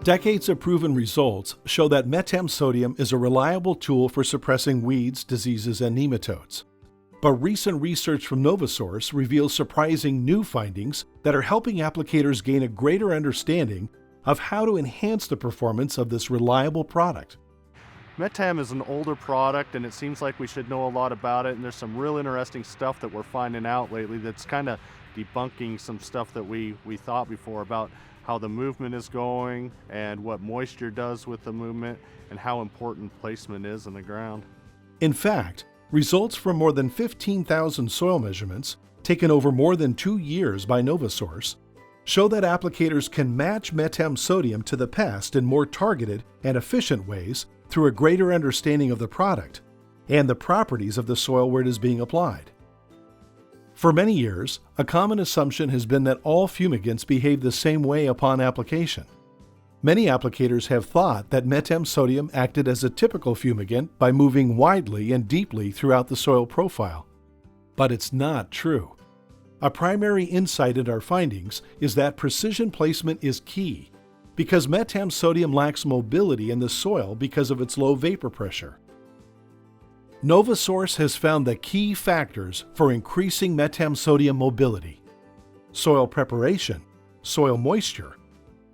Decades of proven results show that Metam sodium is a reliable tool for suppressing weeds, diseases, and nematodes. But recent research from NovaSource reveals surprising new findings that are helping applicators gain a greater understanding of how to enhance the performance of this reliable product. Metam is an older product, and it seems like we should know a lot about it, and there's some real interesting stuff that we're finding out lately that's kind of debunking some stuff that we thought before about how the movement is going and what moisture does with the movement and how important placement is in the ground. In fact, results from more than 15,000 soil measurements, taken over more than 2 years by NovaSource, show that applicators can match Metam sodium to the pest in more targeted and efficient ways through a greater understanding of the product and the properties of the soil where it is being applied. For many years, a common assumption has been that all fumigants behave the same way upon application. Many applicators have thought that Metam sodium acted as a typical fumigant by moving widely and deeply throughout the soil profile. But it's not true. A primary insight in our findings is that precision placement is key, because Metam sodium lacks mobility in the soil because of its low vapor pressure. NovaSource has found the key factors for increasing Metam sodium mobility: soil preparation, soil moisture,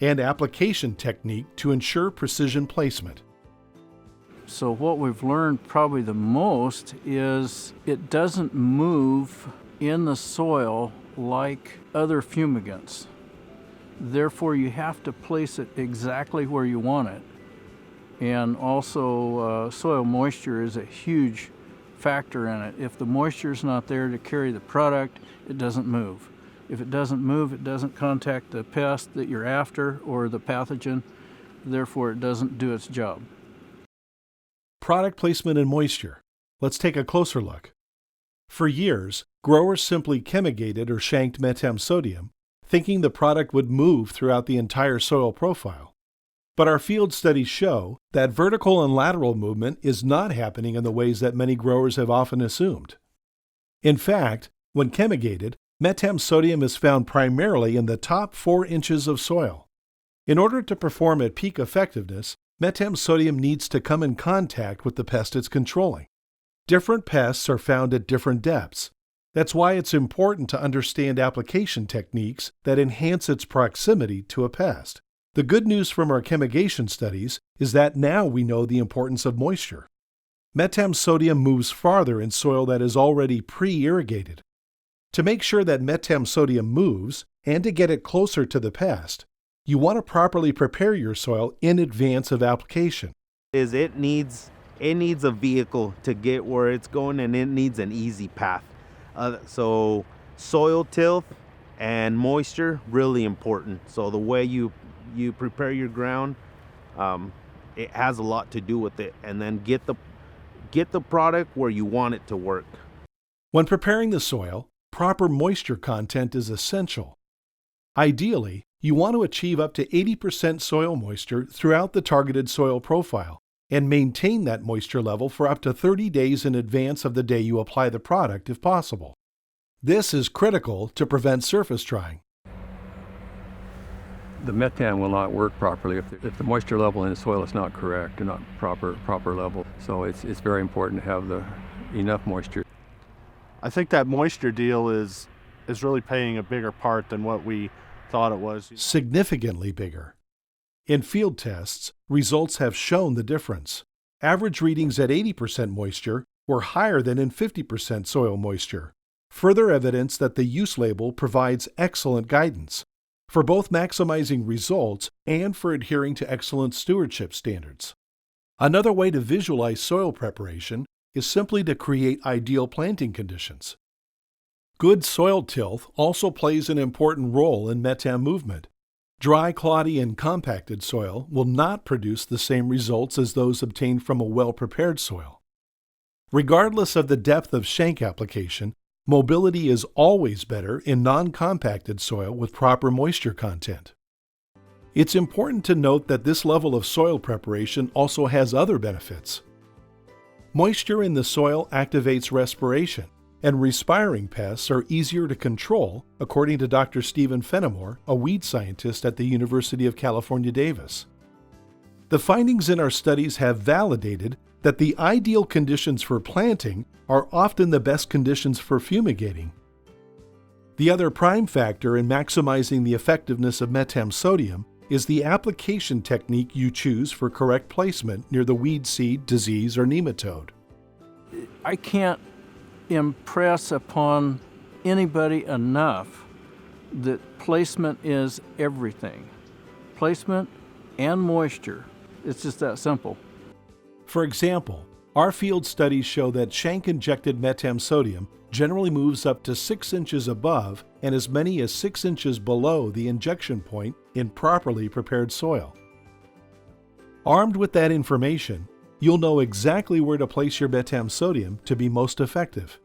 and application technique to ensure precision placement. So what we've learned probably the most is it doesn't move in the soil like other fumigants. Therefore, you have to place it exactly where you want it. And also, soil moisture is a huge factor in it. If the moisture is not there to carry the product, it doesn't move. If it doesn't move, it doesn't contact the pest that you're after or the pathogen. Therefore, it doesn't do its job. Product placement and moisture. Let's take a closer look. For years, growers simply chemigated or shanked Metam sodium, thinking the product would move throughout the entire soil profile. But our field studies show that vertical and lateral movement is not happening in the ways that many growers have often assumed. In fact, when chemigated, Metam sodium is found primarily in the top 4 inches of soil. In order to perform at peak effectiveness, Metam sodium needs to come in contact with the pest it's controlling. Different pests are found at different depths. That's why it's important to understand application techniques that enhance its proximity to a pest. The good news from our chemigation studies is that now we know the importance of moisture. Metam sodium moves farther in soil that is already pre-irrigated. To make sure that Metam sodium moves and to get it closer to the pest, you want to properly prepare your soil in advance of application. It needs a vehicle to get where it's going, and it needs an easy path. So soil tilth and moisture, really important. So the way you prepare your ground, it has a lot to do with it, and then get the product where you want it to work. When preparing the soil, proper moisture content is essential. Ideally, you want to achieve up to 80% soil moisture throughout the targeted soil profile and maintain that moisture level for up to 30 days in advance of the day you apply the product if possible. This is critical to prevent surface drying. The Metam will not work properly if the moisture level in the soil is not correct and not proper level. So it's very important to have enough moisture. I think that moisture deal is really playing a bigger part than what we thought it was. Significantly bigger. In field tests, results have shown the difference. Average readings at 80% moisture were higher than in 50% soil moisture. Further evidence that the use label provides excellent guidance for both maximizing results and for adhering to excellent stewardship standards. Another way to visualize soil preparation is simply to create ideal planting conditions. Good soil tilth also plays an important role in Metam movement. Dry, cloddy, and compacted soil will not produce the same results as those obtained from a well-prepared soil. Regardless of the depth of shank application, mobility is always better in non-compacted soil with proper moisture content. It's important to note that this level of soil preparation also has other benefits. Moisture in the soil activates respiration, and respiring pests are easier to control, according to Dr. Stephen Fenimore, a weed scientist at the University of California, Davis. The findings in our studies have validated that the ideal conditions for planting are often the best conditions for fumigating. The other prime factor in maximizing the effectiveness of Metam sodium is the application technique you choose for correct placement near the weed seed, disease, or nematode. I can't impress upon anybody enough that placement is everything. Placement and moisture. It's just that simple. For example, our field studies show that shank-injected Metam sodium generally moves up to 6 inches above and as many as 6 inches below the injection point in properly prepared soil. Armed with that information, you'll know exactly where to place your Metam sodium to be most effective.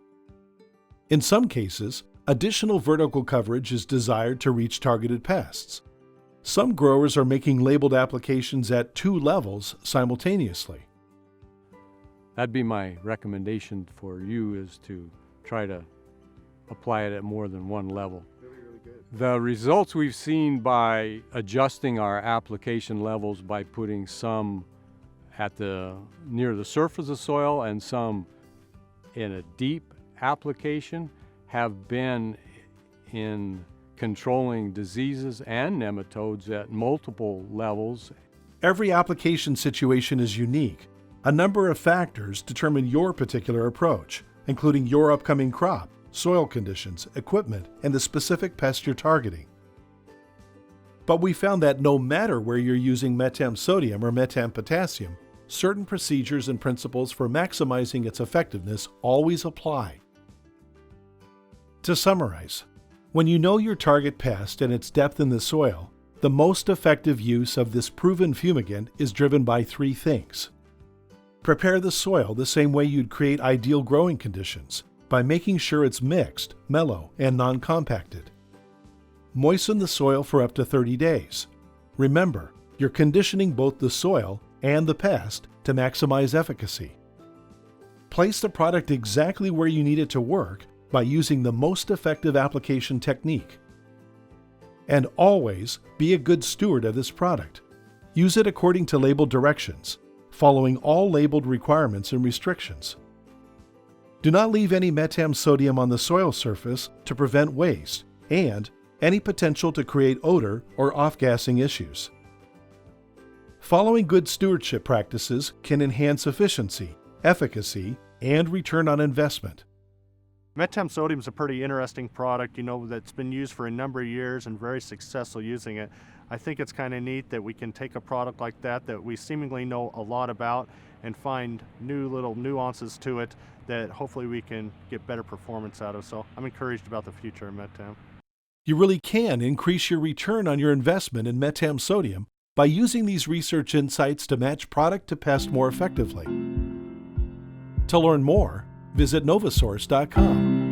In some cases, additional vertical coverage is desired to reach targeted pests. Some growers are making labeled applications at 2 levels simultaneously. That'd be my recommendation for you, is to try to apply it at more than 1 level. The results we've seen by adjusting our application levels by putting some at near the surface of soil and some in a deep application have been in controlling diseases and nematodes at multiple levels. Every application situation is unique. A number of factors determine your particular approach, including your upcoming crop, soil conditions, equipment, and the specific pest you're targeting. But we found that no matter where you're using Metam sodium or Metam potassium, certain procedures and principles for maximizing its effectiveness always apply. To summarize, when you know your target pest and its depth in the soil, the most effective use of this proven fumigant is driven by 3 things. Prepare the soil the same way you'd create ideal growing conditions, by making sure it's mixed, mellow, and non-compacted. Moisten the soil for up to 30 days. Remember, you're conditioning both the soil and the pest to maximize efficacy. Place the product exactly where you need it to work by using the most effective application technique. And always be a good steward of this product. Use it according to labeled directions, following all labeled requirements and restrictions. Do not leave any Metam sodium on the soil surface to prevent waste and any potential to create odor or off-gassing issues. Following good stewardship practices can enhance efficiency, efficacy, and return on investment. Metam sodium is a pretty interesting product, that's been used for a number of years and very successful using it. I think it's kind of neat that we can take a product like that we seemingly know a lot about and find new little nuances to it that hopefully we can get better performance out of. So I'm encouraged about the future of Metam. You really can increase your return on your investment in Metam sodium by using these research insights to match product to pest more effectively. To learn more, visit novasource.com.